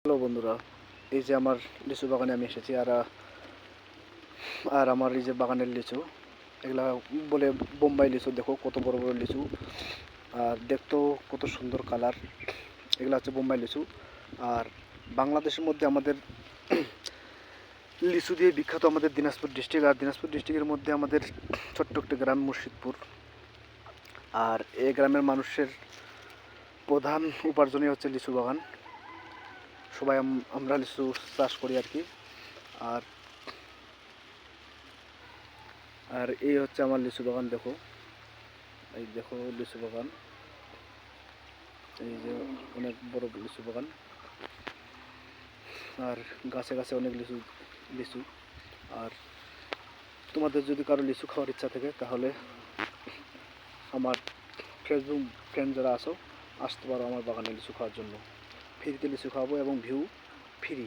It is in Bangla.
হ্যালো বন্ধুরা, এই যে আমার লিচু বাগানে আমি এসেছি। আর আমার এই যে বাগানের লিচু, এগুলা বলে বোম্বাই লিচু। দেখো কত বড় বড় লিচু, আর দেখতেও কত সুন্দর কালার। এগুলা হচ্ছে বোম্বাই লিচু। আর বাংলাদেশের মধ্যে আমাদের লিচু দিয়ে বিখ্যাত আমাদের দিনাজপুর ডিস্ট্রিক্ট। আর দিনাজপুর ডিস্ট্রিক্টের মধ্যে আমাদের ছোট্ট একটা গ্রাম মুর্শিদপুর। আর এই গ্রামের মানুষের প্রধান উপার্জনই হচ্ছে লিচু বাগান। সবাই আমরা লিচু চাষ করি আর কি। আর আর এই হচ্ছে আমার লিচু বাগান। দেখো, এই দেখো লিচু বাগান, এই যে অনেক বড় লিচু বাগান। আর গাছে গাছে অনেক লিচু লিচু আর তোমাদের যদি কারো লিচু খাওয়ার ইচ্ছা থাকে তাহলে আমার ফেসবুক ফ্রেন্ড যারা আছো, আসতে পারো আমার বাগানে লিচু খাওয়ার জন্য। ফ্রিতে লিচু খাওয়াবো এবং ভিউ ফ্রি।